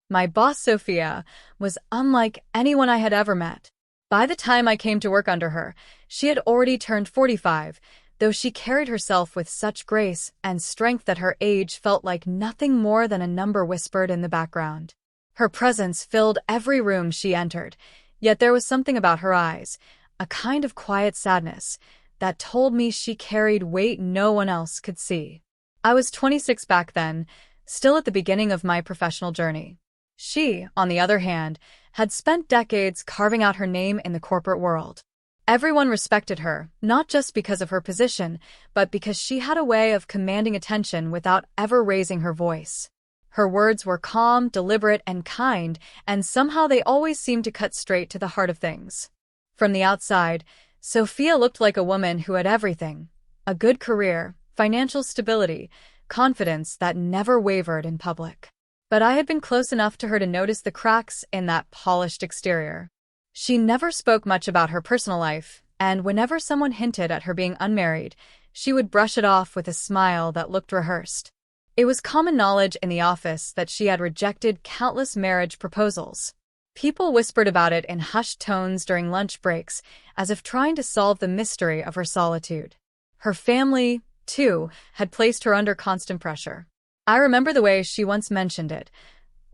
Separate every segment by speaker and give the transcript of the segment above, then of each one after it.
Speaker 1: My boss, Sophia, was unlike anyone I had ever met. By the time I came to work under her, she had already turned 45, though she carried herself with such grace and strength that her age felt like nothing more than a number whispered in the background. Her presence filled every room she entered, yet there was something about her eyes, a kind of quiet sadness, that told me she carried weight no one else could see. I was 26 back then, still at the beginning of my professional journey. She, on the other hand, had spent decades carving out her name in the corporate world. Everyone respected her, not just because of her position, but because she had a way of commanding attention without ever raising her voice. Her words were calm, deliberate, and kind, and somehow they always seemed to cut straight to the heart of things. From the outside, Sophia looked like a woman who had everything: a good career, financial stability, confidence that never wavered in public. But I had been close enough to her to notice the cracks in that polished exterior. She never spoke much about her personal life, and whenever someone hinted at her being unmarried, she would brush it off with a smile that looked rehearsed. It was common knowledge in the office that she had rejected countless marriage proposals. People whispered about it in hushed tones during lunch breaks, as if trying to solve the mystery of her solitude. Her family, too, had placed her under constant pressure. I remember the way she once mentioned it,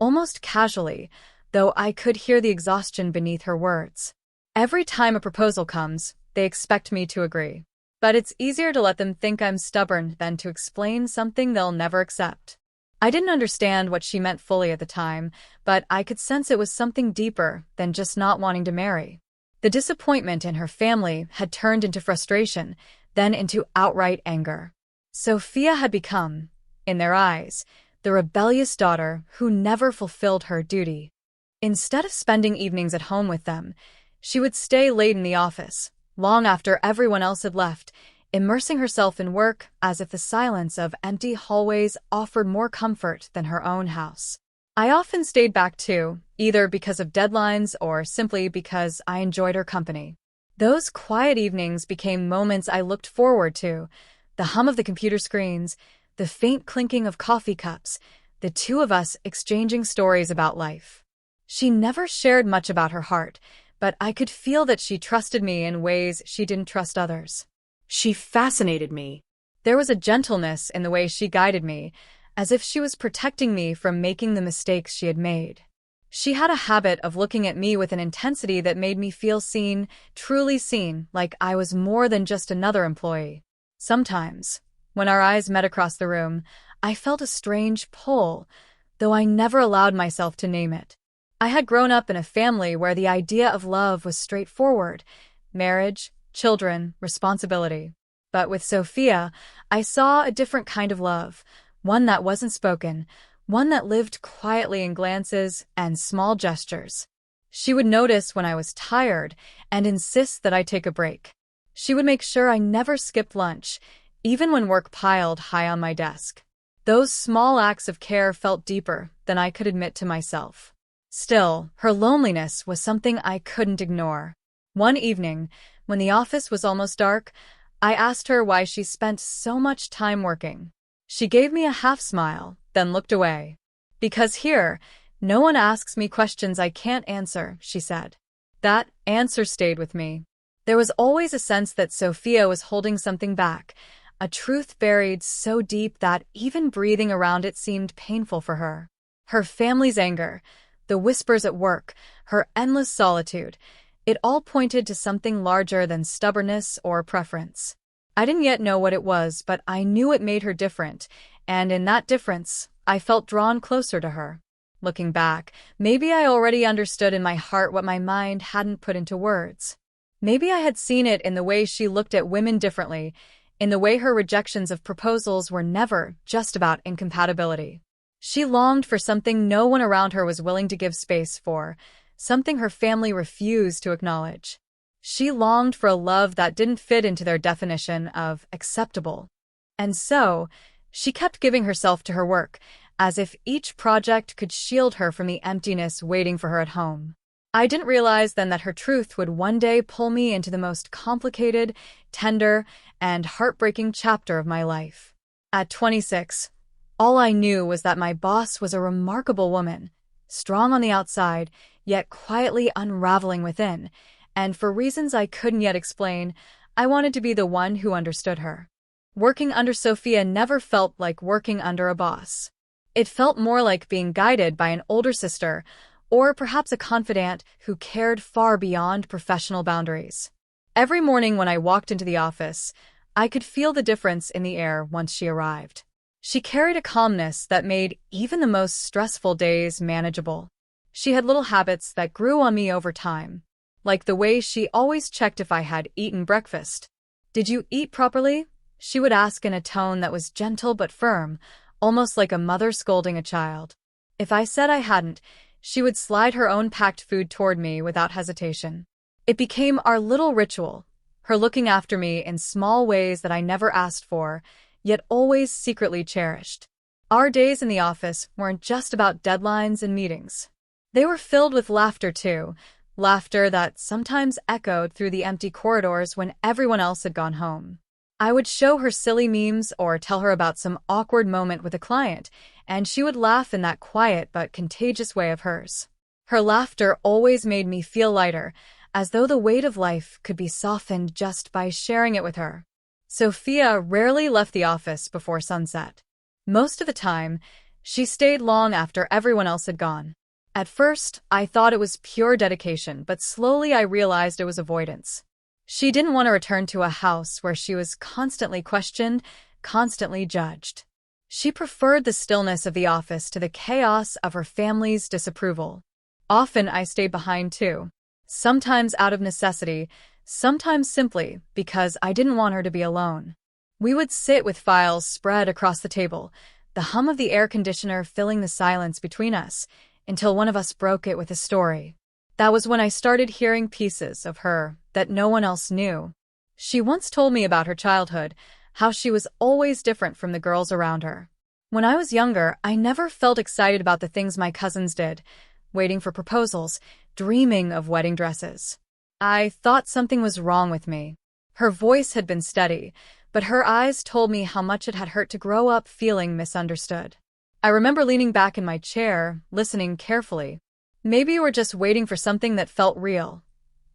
Speaker 1: almost casually, though I could hear the exhaustion beneath her words. Every time a proposal comes, they expect me to agree. But it's easier to let them think I'm stubborn than to explain something they'll never accept. I didn't understand what she meant fully at the time, but I could sense it was something deeper than just not wanting to marry. The disappointment in her family had turned into frustration, then into outright anger. Sophia had become, in their eyes, the rebellious daughter who never fulfilled her duty. Instead of spending evenings at home with them, she would stay late in the office, long after everyone else had left, immersing herself in work as if the silence of empty hallways offered more comfort than her own house. I often stayed back too, either because of deadlines or simply because I enjoyed her company. Those quiet evenings became moments I looked forward to: the hum of the computer screens, the faint clinking of coffee cups, the two of us exchanging stories about life. She never shared much about her heart, but I could feel that she trusted me in ways she didn't trust others. She fascinated me. There was a gentleness in the way she guided me, as if she was protecting me from making the mistakes she had made. She had a habit of looking at me with an intensity that made me feel seen, truly seen, like I was more than just another employee. Sometimes, when our eyes met across the room, I felt a strange pull, though I never allowed myself to name it. I had grown up in a family where the idea of love was straightforward: marriage, children, responsibility. But with Sophia, I saw a different kind of love, one that wasn't spoken, one that lived quietly in glances and small gestures. She would notice when I was tired and insist that I take a break. She would make sure I never skipped lunch, even when work piled high on my desk. Those small acts of care felt deeper than I could admit to myself. Still, her loneliness was something I couldn't ignore. One evening, when the office was almost dark, I asked her why she spent so much time working. She gave me a half smile, then looked away. "Because here, no one asks me questions I can't answer," she said. That answer stayed with me. There was always a sense that Sophia was holding something back, a truth buried so deep that even breathing around it seemed painful for her. Her family's anger, the whispers at work, her endless solitude, it all pointed to something larger than stubbornness or preference. I didn't yet know what it was, but I knew it made her different, and in that difference, I felt drawn closer to her. Looking back, maybe I already understood in my heart what my mind hadn't put into words. Maybe I had seen it in the way she looked at women differently, in the way her rejections of proposals were never just about incompatibility. She longed for something no one around her was willing to give space for, something her family refused to acknowledge. She longed for a love that didn't fit into their definition of acceptable. And so, she kept giving herself to her work, as if each project could shield her from the emptiness waiting for her at home. I didn't realize then that her truth would one day pull me into the most complicated, tender, and heartbreaking chapter of my life. At 26, all I knew was that my boss was a remarkable woman, strong on the outside, yet quietly unraveling within, and for reasons I couldn't yet explain, I wanted to be the one who understood her. Working under Sophia never felt like working under a boss. It felt more like being guided by an older sister, or perhaps a confidant who cared far beyond professional boundaries. Every morning when I walked into the office, I could feel the difference in the air once she arrived. She carried a calmness that made even the most stressful days manageable. She had little habits that grew on me over time, like the way she always checked if I had eaten breakfast. "Did you eat properly?" she would ask in a tone that was gentle but firm, almost like a mother scolding a child. If I said I hadn't, she would slide her own packed food toward me without hesitation. It became our little ritual, her looking after me in small ways that I never asked for, yet always secretly cherished. Our days in the office weren't just about deadlines and meetings. They were filled with laughter too, laughter that sometimes echoed through the empty corridors when everyone else had gone home. I would show her silly memes or tell her about some awkward moment with a client, and she would laugh in that quiet but contagious way of hers. Her laughter always made me feel lighter, as though the weight of life could be softened just by sharing it with her. Sophia rarely left the office before sunset. Most of the time, she stayed long after everyone else had gone. At first, I thought it was pure dedication, but slowly I realized it was avoidance. She didn't want to return to a house where she was constantly questioned, constantly judged. She preferred the stillness of the office to the chaos of her family's disapproval. Often I stayed behind too, sometimes out of necessity, sometimes simply because I didn't want her to be alone. We would sit with files spread across the table, the hum of the air conditioner filling the silence between us, until one of us broke it with a story. That was when I started hearing pieces of her that no one else knew. She once told me about her childhood, how she was always different from the girls around her. When I was younger, I never felt excited about the things my cousins did, waiting for proposals, dreaming of wedding dresses. I thought something was wrong with me. Her voice had been steady, but her eyes told me how much it had hurt to grow up feeling misunderstood. I remember leaning back in my chair, listening carefully. "Maybe you were just waiting for something that felt real,"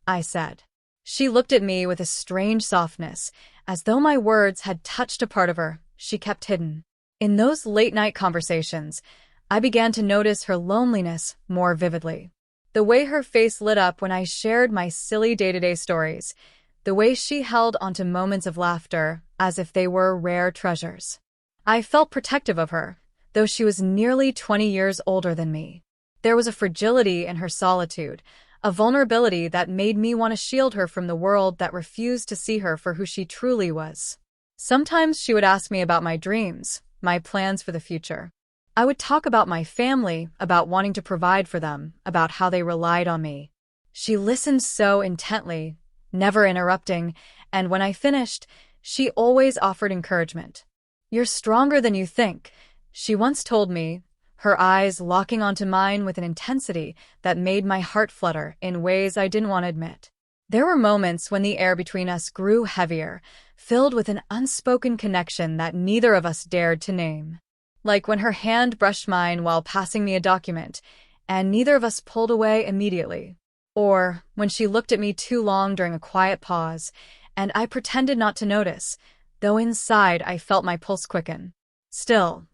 Speaker 1: I said. She looked at me with a strange softness, as though my words had touched a part of her she kept hidden. In those late-night conversations, I began to notice her loneliness more vividly. The way her face lit up when I shared my silly day-to-day stories, the way she held onto moments of laughter as if they were rare treasures. I felt protective of her, though she was nearly 20 years older than me. There was a fragility in her solitude, a vulnerability that made me want to shield her from the world that refused to see her for who she truly was. Sometimes she would ask me about my dreams, my plans for the future. I would talk about my family, about wanting to provide for them, about how they relied on me. She listened so intently, never interrupting, and when I finished, she always offered encouragement. "You're stronger than you think," she once told me, her eyes locking onto mine with an intensity that made my heart flutter in ways I didn't want to admit. There were moments when the air between us grew heavier, filled with an unspoken connection that neither of us dared to name. Like when her hand brushed mine while passing me a document, and neither of us pulled away immediately. Or when she looked at me too long during a quiet pause, and I pretended not to notice, though inside I felt my pulse quicken. Still,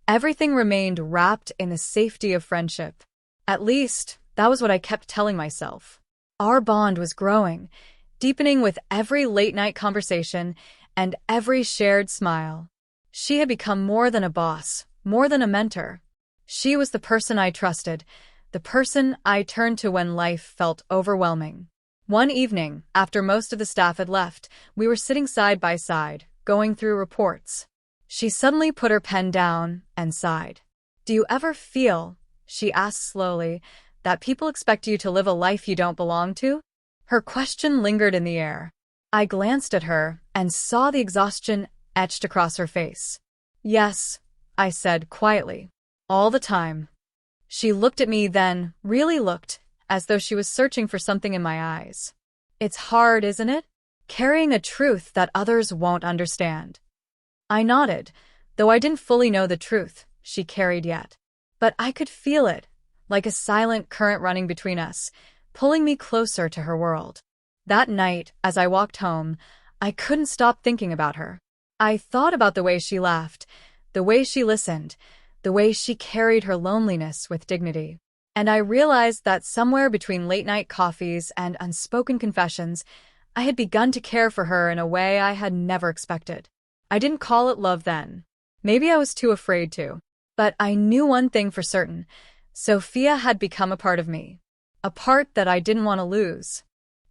Speaker 1: everything remained wrapped in the safety of friendship. At least, that was what I kept telling myself. Our bond was growing, deepening with every late-night conversation and every shared smile. She had become more than a boss, more than a mentor. She was the person I trusted, the person I turned to when life felt overwhelming. One evening, after most of the staff had left, we were sitting side by side, going through reports. She suddenly put her pen down and sighed. "Do you ever feel," she asked slowly, "that people expect you to live a life you don't belong to?" Her question lingered in the air. I glanced at her and saw the exhaustion etched across her face. "Yes," I said quietly. "All the time." She looked at me then, really looked, as though she was searching for something in my eyes. "It's hard, isn't it? Carrying a truth that others won't understand." I nodded, though I didn't fully know the truth she carried yet. But I could feel it, like a silent current running between us, pulling me closer to her world. That night, as I walked home, I couldn't stop thinking about her. I thought about the way she laughed, the way she listened, the way she carried her loneliness with dignity. And I realized that somewhere between late-night coffees and unspoken confessions, I had begun to care for her in a way I had never expected. I didn't call it love then. Maybe I was too afraid to. But I knew one thing for certain. Sophia had become a part of me. A part that I didn't want to lose.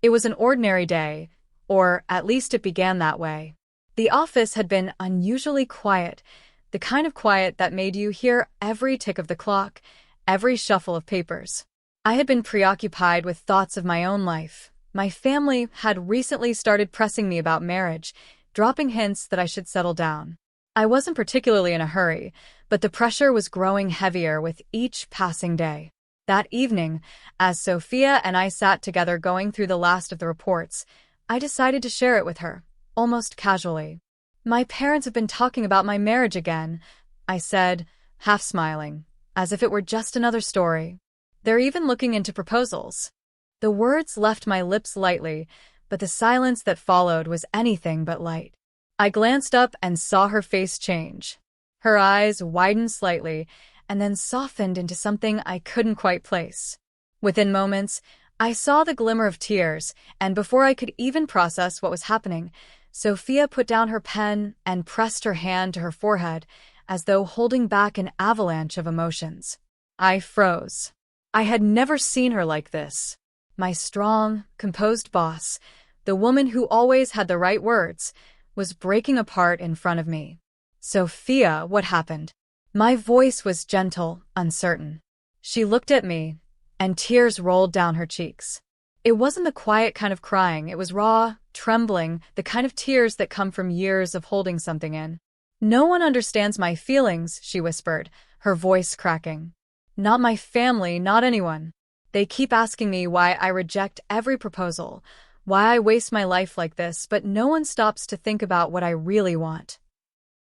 Speaker 1: It was an ordinary day, or at least it began that way. The office had been unusually quiet, the kind of quiet that made you hear every tick of the clock, every shuffle of papers. I had been preoccupied with thoughts of my own life. My family had recently started pressing me about marriage, dropping hints that I should settle down. I wasn't particularly in a hurry, but the pressure was growing heavier with each passing day. That evening, as Sophia and I sat together going through the last of the reports, I decided to share it with her, almost casually. "My parents have been talking about my marriage again," I said, half smiling, as if it were just another story. "They're even looking into proposals." The words left my lips lightly, but the silence that followed was anything but light. I glanced up and saw her face change. Her eyes widened slightly, and then softened into something I couldn't quite place. Within moments, I saw the glimmer of tears, and before I could even process what was happening, Sophia put down her pen and pressed her hand to her forehead, as though holding back an avalanche of emotions. I froze. I had never seen her like this. My strong, composed boss, the woman who always had the right words, was breaking apart in front of me. "Sophia, what happened?" My voice was gentle, uncertain. She looked at me, and tears rolled down her cheeks. It wasn't the quiet kind of crying, it was raw, trembling, the kind of tears that come from years of holding something in. "No one understands my feelings," she whispered, her voice cracking. "Not my family, not anyone. They keep asking me why I reject every proposal, why I waste my life like this, but no one stops to think about what I really want."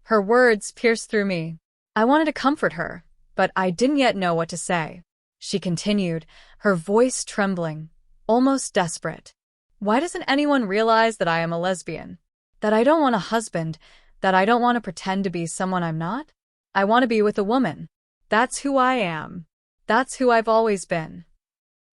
Speaker 1: Her words pierced through me. I wanted to comfort her, but I didn't yet know what to say. She continued, her voice trembling, almost desperate. "Why doesn't anyone realize that I am a lesbian? That I don't want a husband, that I don't want to pretend to be someone I'm not? I want to be with a woman. That's who I am. That's who I've always been."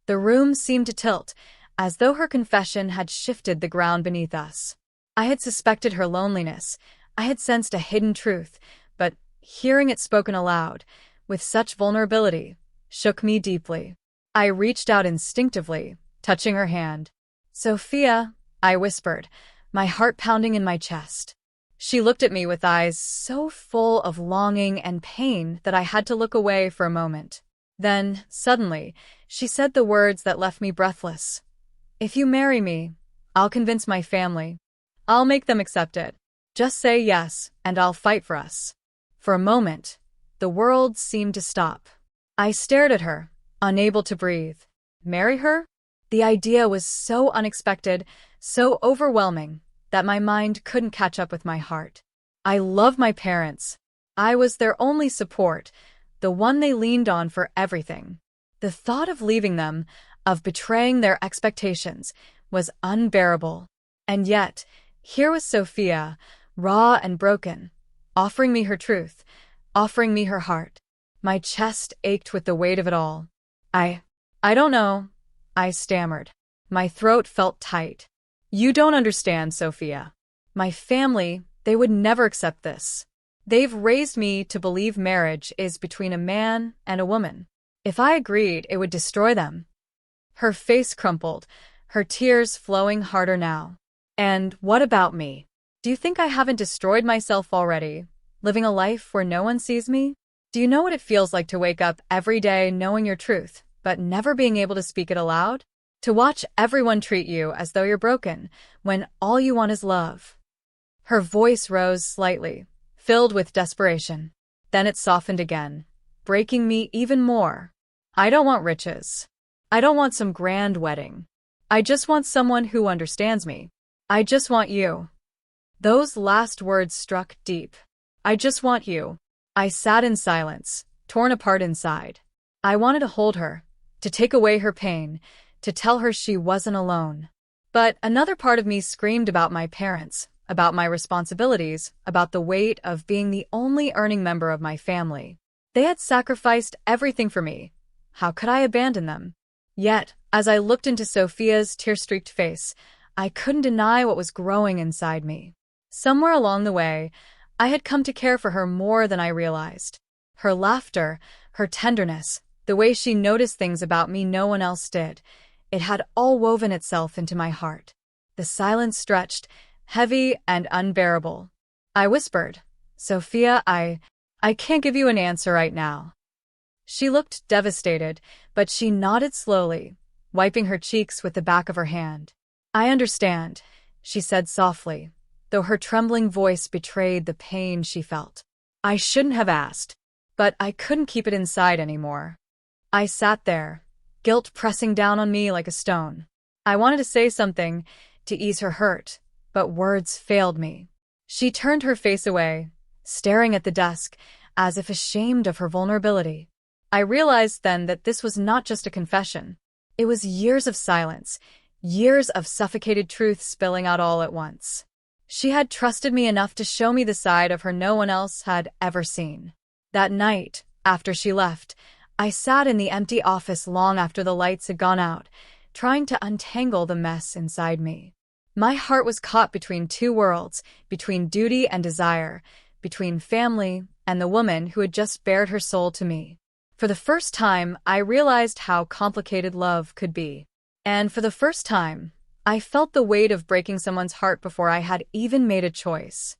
Speaker 1: The room seemed to tilt, as though her confession had shifted the ground beneath us. I had suspected her loneliness. I had sensed a hidden truth, but hearing it spoken aloud, with such vulnerability, shook me deeply. I reached out instinctively, touching her hand. "Sophia," I whispered, my heart pounding in my chest. She looked at me with eyes so full of longing and pain that I had to look away for a moment. Then, suddenly, she said the words that left me breathless. "If you marry me, I'll convince my family. I'll make them accept it. Just say yes, and I'll fight for us." For a moment, the world seemed to stop. I stared at her, unable to breathe. Marry her? The idea was so unexpected, so overwhelming, that my mind couldn't catch up with my heart. I loved my parents. I was their only support, the one they leaned on for everything. The thought of leaving them, of betraying their expectations, was unbearable. And yet, here was Sophia, raw and broken, offering me her truth, offering me her heart. My chest ached with the weight of it all. I don't know," I stammered. My throat felt tight. "You don't understand, Sophia. My family, they would never accept this. They've raised me to believe marriage is between a man and a woman. If I agreed, it would destroy them." Her face crumpled, her tears flowing harder now. "And what about me? Do you think I haven't destroyed myself already, living a life where no one sees me? Do you know what it feels like to wake up every day knowing your truth, but never being able to speak it aloud? To watch everyone treat you as though you're broken, when all you want is love?" Her voice rose slightly, filled with desperation. Then it softened again, breaking me even more. "I don't want riches. I don't want some grand wedding. I just want someone who understands me. I just want you." Those last words struck deep. "I just want you." I sat in silence, torn apart inside. I wanted to hold her, to take away her pain, to tell her she wasn't alone. But another part of me screamed about my parents, about my responsibilities, about the weight of being the only earning member of my family. They had sacrificed everything for me. How could I abandon them? Yet, as I looked into Sophia's tear-streaked face, I couldn't deny what was growing inside me. Somewhere along the way, I had come to care for her more than I realized. Her laughter, her tenderness, the way she noticed things about me no one else did, it had all woven itself into my heart. The silence stretched, heavy and unbearable. I whispered, "Sophia, I can't give you an answer right now." She looked devastated, but she nodded slowly, wiping her cheeks with the back of her hand. "I understand," she said softly, though her trembling voice betrayed the pain she felt. I shouldn't have asked, but I couldn't keep it inside anymore. I sat there, guilt pressing down on me like a stone. I wanted to say something, to ease her hurt, but words failed me. She turned her face away, staring at the desk, as if ashamed of her vulnerability. I realized then that this was not just a confession. It was years of silence, years of suffocated truth spilling out all at once. She had trusted me enough to show me the side of her no one else had ever seen. That night, after she left, I sat in the empty office long after the lights had gone out, trying to untangle the mess inside me. My heart was caught between two worlds, between duty and desire, between family and the woman who had just bared her soul to me. For the first time, I realized how complicated love could be. And for the first time, I felt the weight of breaking someone's heart before I had even made a choice.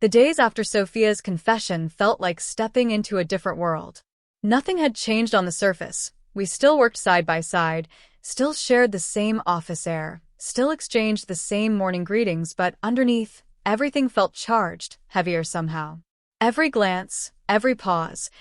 Speaker 1: The days after Sophia's confession felt like stepping into a different world. Nothing had changed on the surface. We still worked side by side, still shared the same office air, still exchanged the same morning greetings, but underneath, everything felt charged, heavier somehow. Every glance, every pause,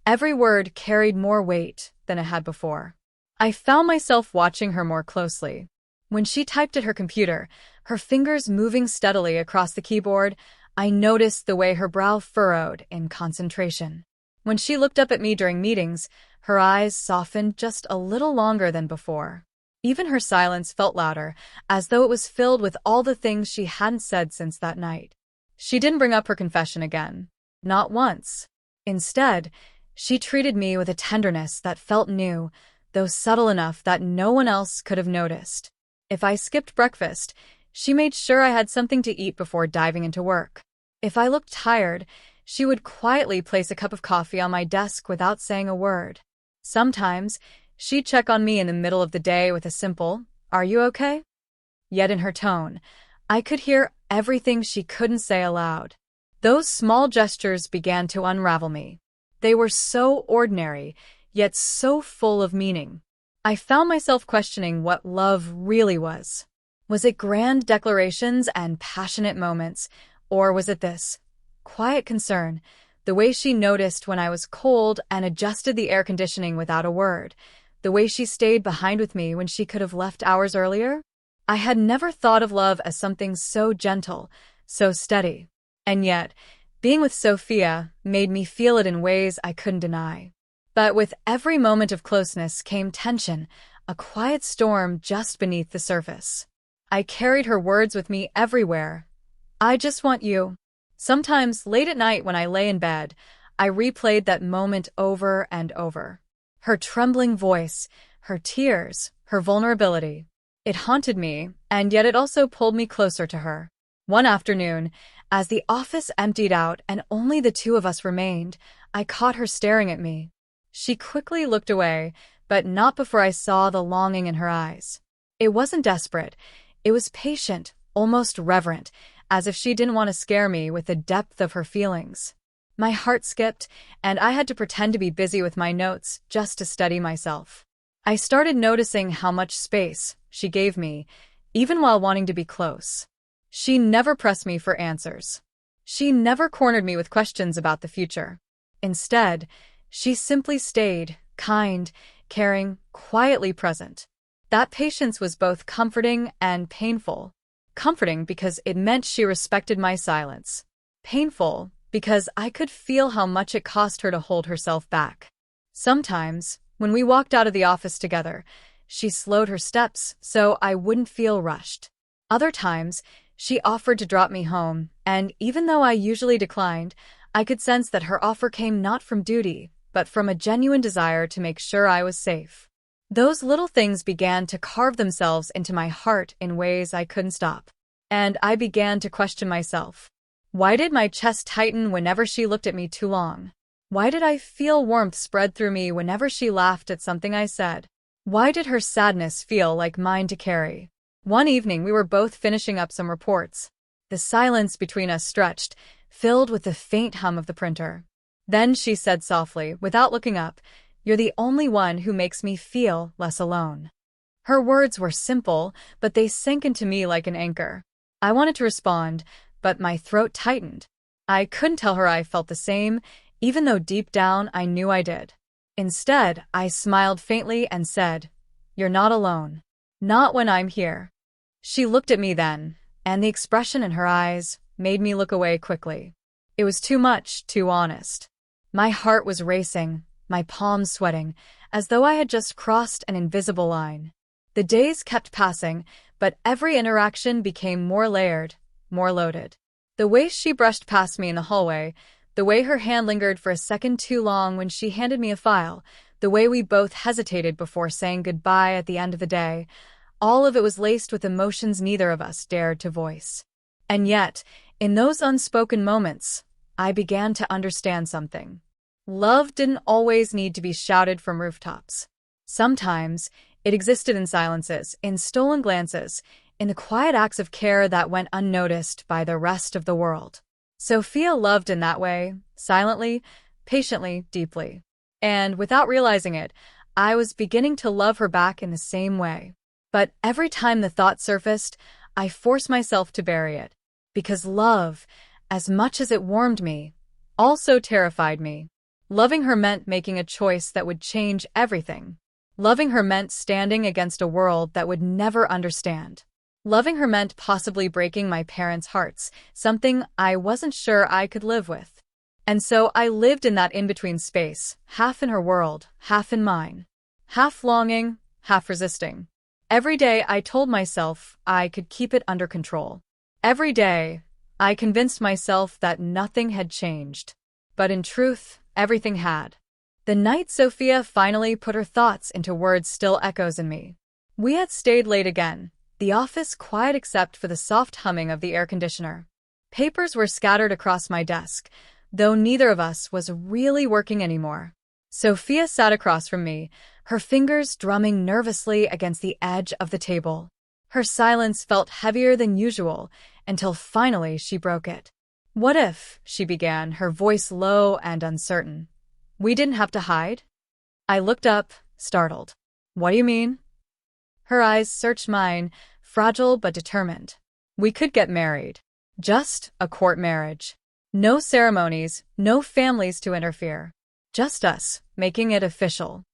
Speaker 1: every word carried more weight than it had before. I found myself watching her more closely. When she typed at her computer, her fingers moving steadily across the keyboard, I noticed the way her brow furrowed in concentration. When she looked up at me during meetings, her eyes softened just a little longer than before. Even her silence felt louder, as though it was filled with all the things she hadn't said since that night. She didn't bring up her confession again. Not once. Instead, she treated me with a tenderness that felt new, though subtle enough that no one else could have noticed. If I skipped breakfast, she made sure I had something to eat before diving into work. If I looked tired, she would quietly place a cup of coffee on my desk without saying a word. Sometimes, she'd check on me in the middle of the day with a simple, "Are you okay?" Yet in her tone, I could hear everything she couldn't say aloud. Those small gestures began to unravel me. They were so ordinary, yet so full of meaning. I found myself questioning what love really was. Was it grand declarations and passionate moments, or was it this quiet concern, the way she noticed when I was cold and adjusted the air conditioning without a word, the way she stayed behind with me when she could have left hours earlier? I had never thought of love as something so gentle, so steady. And yet, being with Sophia made me feel it in ways I couldn't deny. But with every moment of closeness came tension, a quiet storm just beneath the surface. I carried her words with me everywhere. "I just want you." Sometimes, late at night when I lay in bed, I replayed that moment over and over. Her trembling voice, her tears, her vulnerability. It haunted me, and yet it also pulled me closer to her. One afternoon, as the office emptied out and only the two of us remained, I caught her staring at me. She quickly looked away, but not before I saw the longing in her eyes. It wasn't desperate. It was patient, almost reverent, as if she didn't want to scare me with the depth of her feelings. My heart skipped, and I had to pretend to be busy with my notes just to steady myself. I started noticing how much space she gave me, even while wanting to be close. She never pressed me for answers. She never cornered me with questions about the future. Instead, she simply stayed, kind, caring, quietly present. That patience was both comforting and painful. Comforting because it meant she respected my silence. Painful because I could feel how much it cost her to hold herself back. Sometimes, When we walked out of the office together, she slowed her steps so I wouldn't feel rushed. Other times, she offered to drop me home, and even though I usually declined, I could sense that her offer came not from duty, but from a genuine desire to make sure I was safe. Those little things began to carve themselves into my heart in ways I couldn't stop. And I began to question myself. Why did my chest tighten whenever she looked at me too long? Why did I feel warmth spread through me whenever she laughed at something I said? Why did her sadness feel like mine to carry? One evening we were both finishing up some reports. The silence between us stretched, filled with the faint hum of the printer. Then she said softly, without looking up, "You're the only one who makes me feel less alone." Her words were simple, but they sank into me like an anchor. I wanted to respond, but my throat tightened. I couldn't tell her I felt the same, even though deep down I knew I did. Instead, I smiled faintly and said, "You're not alone. Not when I'm here." She looked at me then, and the expression in her eyes made me look away quickly. It was too much, too honest. My heart was racing, my palms sweating, as though I had just crossed an invisible line. The days kept passing, but every interaction became more layered, more loaded. The way she brushed past me in the hallway, the way her hand lingered for a second too long when she handed me a file, the way we both hesitated before saying goodbye at the end of the day, all of it was laced with emotions neither of us dared to voice. And yet, in those unspoken moments, I began to understand something. Love didn't always need to be shouted from rooftops. Sometimes, it existed in silences, in stolen glances, in the quiet acts of care that went unnoticed by the rest of the world. Sophia loved in that way, silently, patiently, deeply. And without realizing it, I was beginning to love her back in the same way. But every time the thought surfaced, I forced myself to bury it. Because love, as much as it warmed me, also terrified me. Loving her meant making a choice that would change everything. Loving her meant standing against a world that would never understand. Loving her meant possibly breaking my parents' hearts, something I wasn't sure I could live with. And so I lived in that in-between space, half in her world, half in mine. Half longing, half resisting. Every day I told myself I could keep it under control. Every day I convinced myself that nothing had changed. But in truth, everything had. The night Sophia finally put her thoughts into words still echoes in me. We had stayed late again, the office quiet except for the soft humming of the air conditioner. Papers were scattered across my desk, though neither of us was really working anymore. Sophia sat across from me, her fingers drumming nervously against the edge of the table. Her silence felt heavier than usual, until finally she broke it. "What if," she began, her voice low and uncertain, "we didn't have to hide?" I looked up, startled. "What do you mean?" Her eyes searched mine, fragile but determined. "We could get married. Just a court marriage. No ceremonies, no families to interfere. Just us, making it official."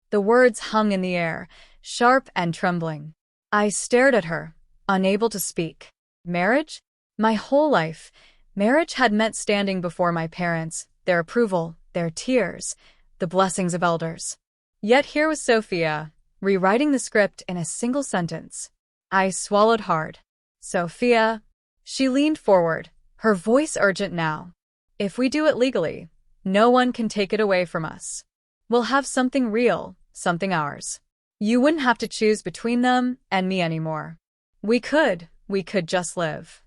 Speaker 1: The words hung in the air, sharp and trembling. I stared at her, unable to speak. Marriage? My whole life, marriage had meant standing before my parents, their approval, their tears, the blessings of elders. Yet here was Sophia, rewriting the script in a single sentence. I swallowed hard. "Sophia," she leaned forward, her voice urgent now. "If we do it legally, no one can take it away from us. We'll have something real, something ours. You wouldn't have to choose between them and me anymore. We could just live."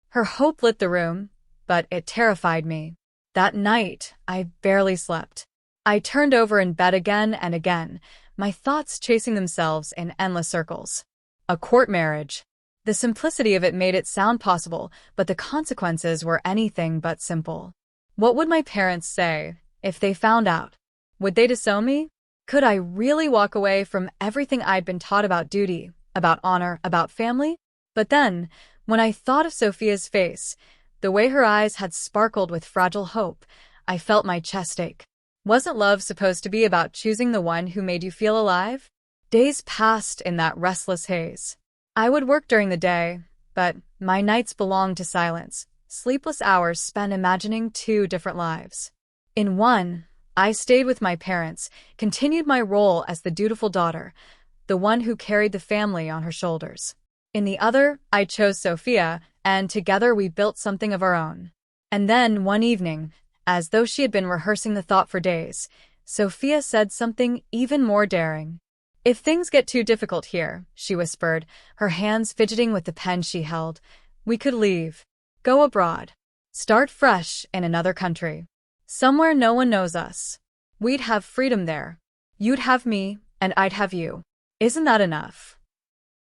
Speaker 1: Her hope lit the room, but it terrified me. That night, I barely slept. I turned over in bed again and again, my thoughts chasing themselves in endless circles. A court marriage. The simplicity of it made it sound possible, but the consequences were anything but simple. What would my parents say if they found out? Would they disown me? Could I really walk away from everything I'd been taught about duty, about honor, about family? But then, when I thought of Sophia's face, the way her eyes had sparkled with fragile hope, I felt my chest ache. Wasn't love supposed to be about choosing the one who made you feel alive? Days passed in that restless haze. I would work during the day, but my nights belonged to silence, sleepless hours spent imagining two different lives. In one, I stayed with my parents, continued my role as the dutiful daughter, the one who carried the family on her shoulders. In the other, I chose Sophia, and together we built something of our own. And then, one evening, as though she had been rehearsing the thought for days, Sophia said something even more daring. "If things get too difficult here," she whispered, her hands fidgeting with the pen she held, "we could leave. Go abroad. Start fresh in another country. Somewhere no one knows us. We'd have freedom there. You'd have me, and I'd have you. Isn't that enough?"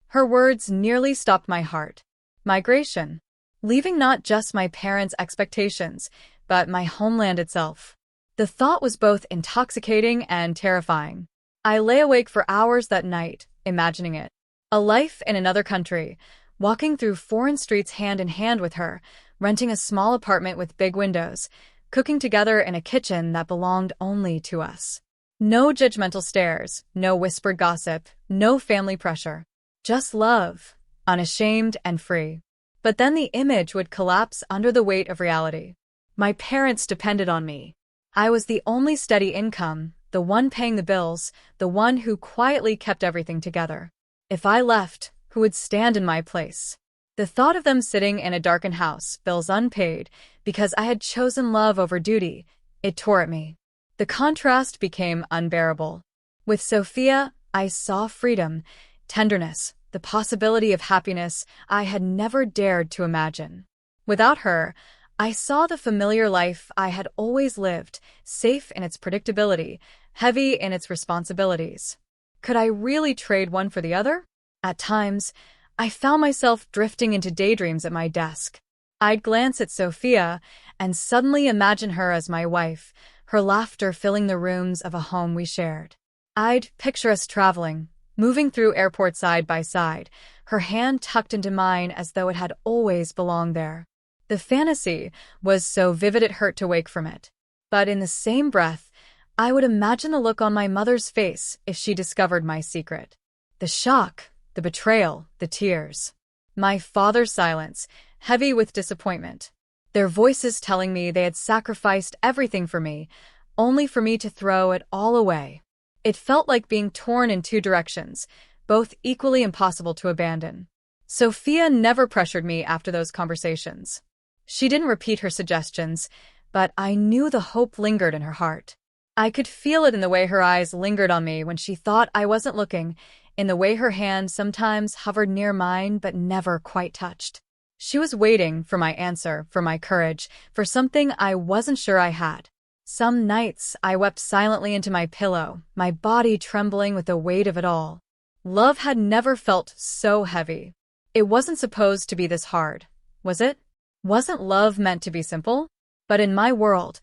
Speaker 1: Her words nearly stopped my heart. Migration. Leaving not just my parents' expectations, but my homeland itself. The thought was both intoxicating and terrifying. I lay awake for hours that night, imagining it. A life in another country, walking through foreign streets hand in hand with her, renting a small apartment with big windows, cooking together in a kitchen that belonged only to us. No judgmental stares, no whispered gossip, no family pressure. Just love, unashamed and free. But then the image would collapse under the weight of reality. My parents depended on me. I was the only steady income, the one paying the bills, the one who quietly kept everything together. If I left, who would stand in my place? The thought of them sitting in a darkened house, bills unpaid, because I had chosen love over duty, it tore at me. The contrast became unbearable. With Sophia, I saw freedom, tenderness, the possibility of happiness I had never dared to imagine. Without her, I saw the familiar life I had always lived, safe in its predictability, heavy in its responsibilities. Could I really trade one for the other? At times, I found myself drifting into daydreams at my desk. I'd glance at Sophia and suddenly imagine her as my wife, her laughter filling the rooms of a home we shared. I'd picture us traveling, moving through airports side by side, her hand tucked into mine as though it had always belonged there. The fantasy was so vivid it hurt to wake from it. But in the same breath, I would imagine the look on my mother's face if she discovered my secret. The shock, the betrayal, the tears. My father's silence, heavy with disappointment. Their voices telling me they had sacrificed everything for me, only for me to throw it all away. It felt like being torn in two directions, both equally impossible to abandon. Sophia never pressured me after those conversations. She didn't repeat her suggestions, but I knew the hope lingered in her heart. I could feel it in the way her eyes lingered on me when she thought I wasn't looking, in the way her hand sometimes hovered near mine but never quite touched. She was waiting for my answer, for my courage, for something I wasn't sure I had. Some nights I wept silently into my pillow, my body trembling with the weight of it all. Love had never felt so heavy. It wasn't supposed to be this hard, was it? Wasn't love meant to be simple? But in my world,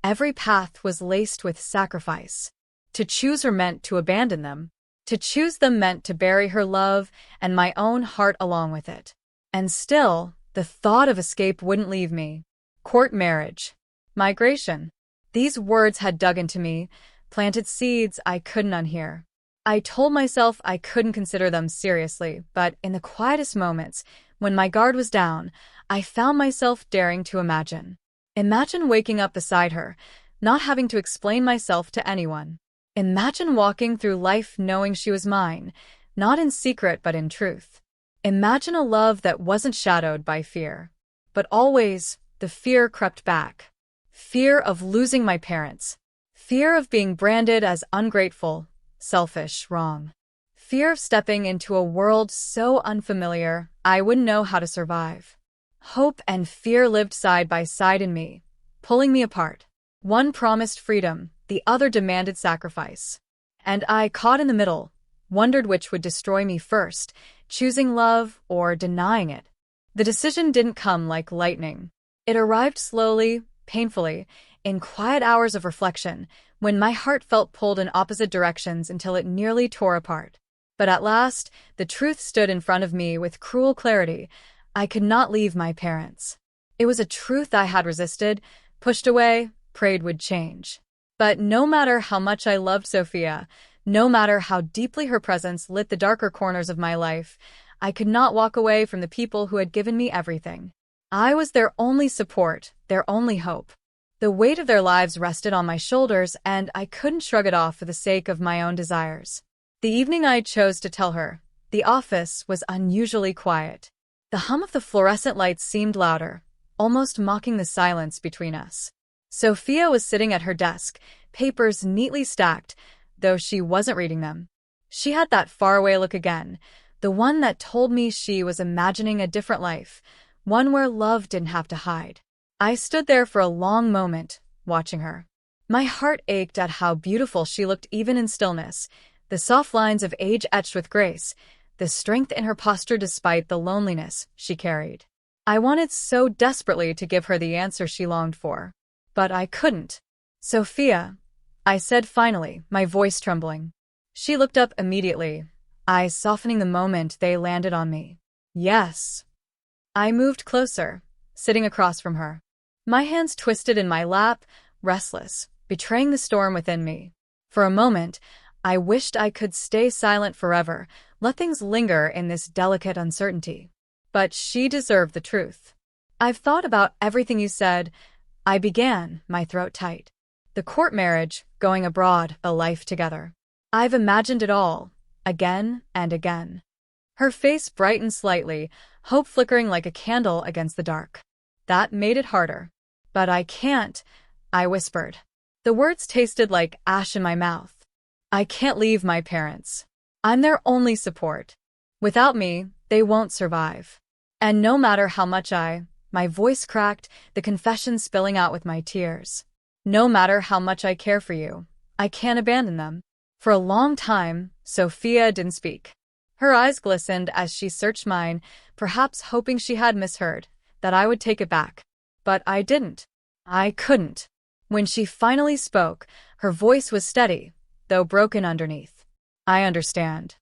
Speaker 1: every path was laced with sacrifice. To choose her meant to abandon them. To choose them meant to bury her love and my own heart along with it. And still, the thought of escape wouldn't leave me. Court marriage. Migration. These words had dug into me, planted seeds I couldn't unhear. I told myself I couldn't consider them seriously, but in the quietest moments, when my guard was down, I found myself daring to imagine. Imagine waking up beside her, not having to explain myself to anyone. Imagine walking through life knowing she was mine, not in secret but in truth. Imagine a love that wasn't shadowed by fear. But always, the fear crept back. Fear of losing my parents. Fear of being branded as ungrateful, selfish, wrong. Fear of stepping into a world so unfamiliar I wouldn't know how to survive. Hope and fear lived side by side in me, pulling me apart. One promised freedom, the other demanded sacrifice. And I, caught in the middle, wondered which would destroy me first, choosing love or denying it. The decision didn't come like lightning. It arrived slowly, painfully, in quiet hours of reflection, when my heart felt pulled in opposite directions until it nearly tore apart. But at last, the truth stood in front of me with cruel clarity. I could not leave my parents. It was a truth I had resisted, pushed away, prayed would change. But no matter how much I loved Sophia, no matter how deeply her presence lit the darker corners of my life, I could not walk away from the people who had given me everything. I was their only support, their only hope. The weight of their lives rested on my shoulders, and I couldn't shrug it off for the sake of my own desires. The evening I chose to tell her, the office was unusually quiet. The hum of the fluorescent lights seemed louder, almost mocking the silence between us. Sophia was sitting at her desk, papers neatly stacked, though she wasn't reading them. She had that faraway look again, the one that told me she was imagining a different life, one where love didn't have to hide. I stood there for a long moment, watching her. My heart ached at how beautiful she looked even in stillness, the soft lines of age etched with grace, the strength in her posture despite the loneliness she carried. I wanted so desperately to give her the answer she longed for. But I couldn't. "Sophia," I said finally, my voice trembling. She looked up immediately, eyes softening the moment they landed on me. "Yes." I moved closer, sitting across from her. My hands twisted in my lap, restless, betraying the storm within me. For a moment, I wished I could stay silent forever, let things linger in this delicate uncertainty. But she deserved the truth. "I've thought about everything you said," I began, my throat tight. The court marriage, going abroad, a life together. I've imagined it all, again and again. Her face brightened slightly, hope flickering like a candle against the dark. That made it harder. "But I can't," I whispered. The words tasted like ash in my mouth. "I can't leave my parents. I'm their only support. Without me, they won't survive. And no matter how much my voice cracked, the confession spilling out with my tears. No matter how much I care for you, I can't abandon them." For a long time, Sophia didn't speak. Her eyes glistened as she searched mine, perhaps hoping she had misheard, that I would take it back. But I didn't. I couldn't. When she finally spoke, her voice was steady, though broken underneath. "I understand."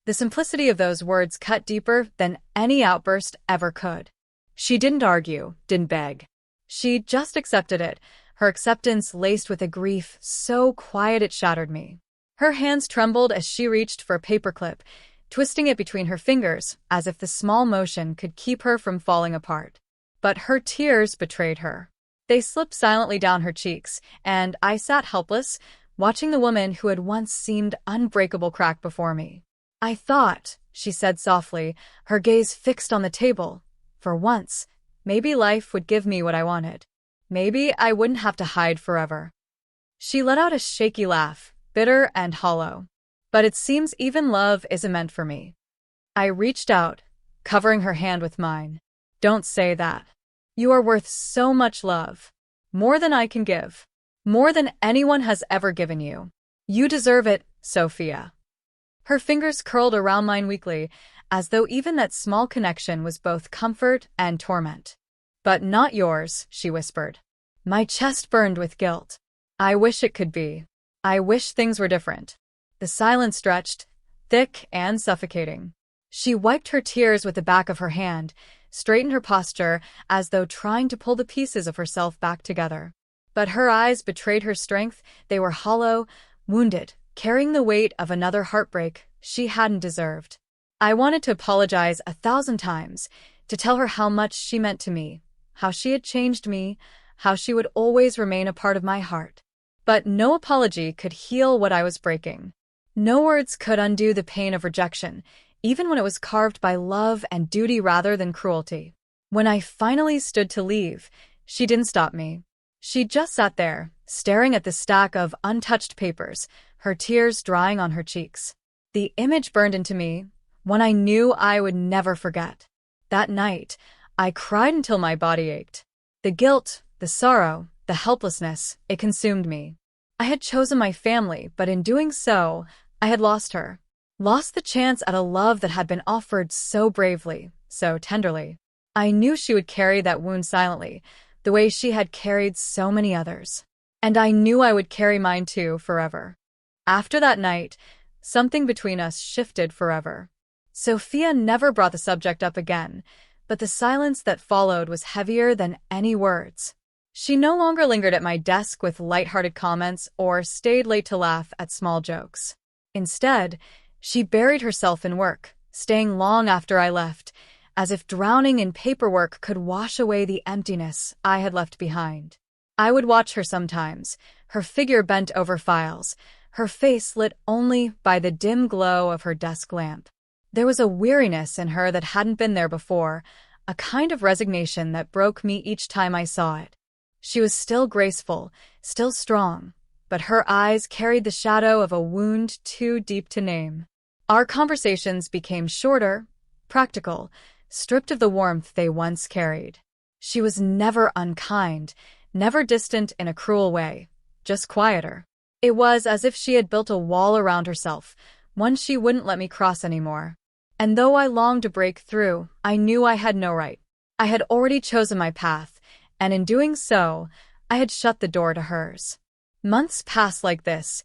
Speaker 1: The simplicity of those words cut deeper than any outburst ever could. She didn't argue, didn't beg. She just accepted it, her acceptance laced with a grief so quiet it shattered me. Her hands trembled as she reached for a paperclip, twisting it between her fingers, as if the small motion could keep her from falling apart. But her tears betrayed her. They slipped silently down her cheeks, and I sat helpless, watching the woman who had once seemed unbreakable crack before me. "I thought," she said softly, her gaze fixed on the table, "for once, maybe life would give me what I wanted. Maybe I wouldn't have to hide forever." She let out a shaky laugh, bitter and hollow. "But it seems even love isn't meant for me." I reached out, covering her hand with mine. "Don't say that. You are worth so much love. More than I can give. More than anyone has ever given you. You deserve it, Sophia." Her fingers curled around mine weakly, as though even that small connection was both comfort and torment. "But not yours," she whispered. My chest burned with guilt. I wish it could be. I wish things were different. The silence stretched, thick and suffocating. She wiped her tears with the back of her hand, straightened her posture as though trying to pull the pieces of herself back together. But her eyes betrayed her strength. They were hollow, wounded, carrying the weight of another heartbreak she hadn't deserved. I wanted to apologize 1,000 times, to tell her how much she meant to me, how she had changed me, how she would always remain a part of my heart. But no apology could heal what I was breaking. No words could undo the pain of rejection, even when it was carved by love and duty rather than cruelty. When I finally stood to leave, she didn't stop me. She just sat there, staring at the stack of untouched papers, her tears drying on her cheeks. The image burned into me, one I knew I would never forget. That night, I cried until my body ached. The guilt, the sorrow, the helplessness, it consumed me. I had chosen my family, but in doing so, I had lost her. Lost the chance at a love that had been offered so bravely, so tenderly. I knew she would carry that wound silently, the way she had carried so many others. And I knew I would carry mine too, forever. After that night, something between us shifted forever. Sophia never brought the subject up again, but the silence that followed was heavier than any words. She no longer lingered at my desk with light-hearted comments or stayed late to laugh at small jokes. Instead, she buried herself in work, staying long after I left, as if drowning in paperwork could wash away the emptiness I had left behind. I would watch her sometimes, her figure bent over files, her face lit only by the dim glow of her desk lamp. There was a weariness in her that hadn't been there before, a kind of resignation that broke me each time I saw it. She was still graceful, still strong, but her eyes carried the shadow of a wound too deep to name. Our conversations became shorter, practical, stripped of the warmth they once carried. She was never unkind, never distant in a cruel way, just quieter. It was as if she had built a wall around herself, one she wouldn't let me cross anymore. And though I longed to break through, I knew I had no right. I had already chosen my path, and in doing so, I had shut the door to hers. Months passed like this,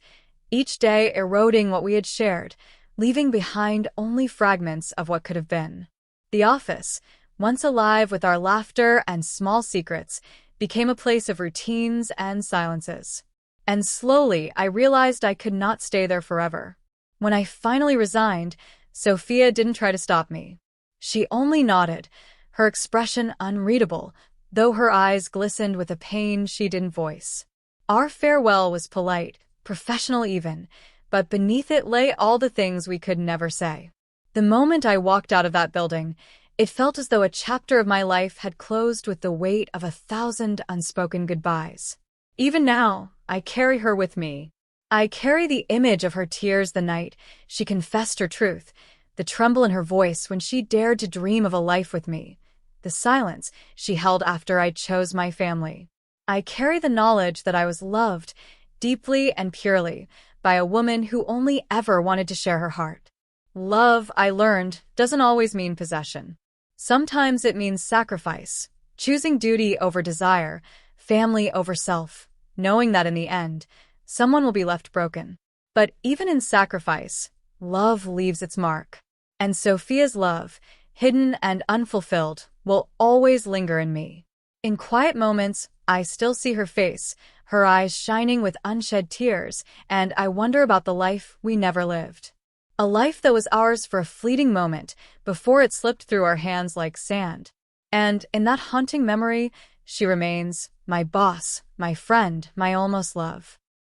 Speaker 1: each day eroding what we had shared, leaving behind only fragments of what could have been. The office, once alive with our laughter and small secrets, became a place of routines and silences. And slowly, I realized I could not stay there forever. When I finally resigned, Sophia didn't try to stop me. She only nodded, her expression unreadable, though her eyes glistened with a pain she didn't voice. Our farewell was polite, professional even, but beneath it lay all the things we could never say. The moment I walked out of that building, it felt as though a chapter of my life had closed with the weight of 1,000 unspoken goodbyes. Even now, I carry her with me. I carry the image of her tears the night she confessed her truth, the tremble in her voice when she dared to dream of a life with me, the silence she held after I chose my family. I carry the knowledge that I was loved, deeply and purely, by a woman who only ever wanted to share her heart. Love, I learned, doesn't always mean possession. Sometimes it means sacrifice, choosing duty over desire, family over self, knowing that in the end, someone will be left broken. But even in sacrifice, love leaves its mark. And Sophia's love, hidden and unfulfilled, will always linger in me. In quiet moments, I still see her face, her eyes shining with unshed tears, and I wonder about the life we never lived. A life that was ours for a fleeting moment before it slipped through our hands like sand. And in that haunting memory, she remains my boss, my friend, my almost love.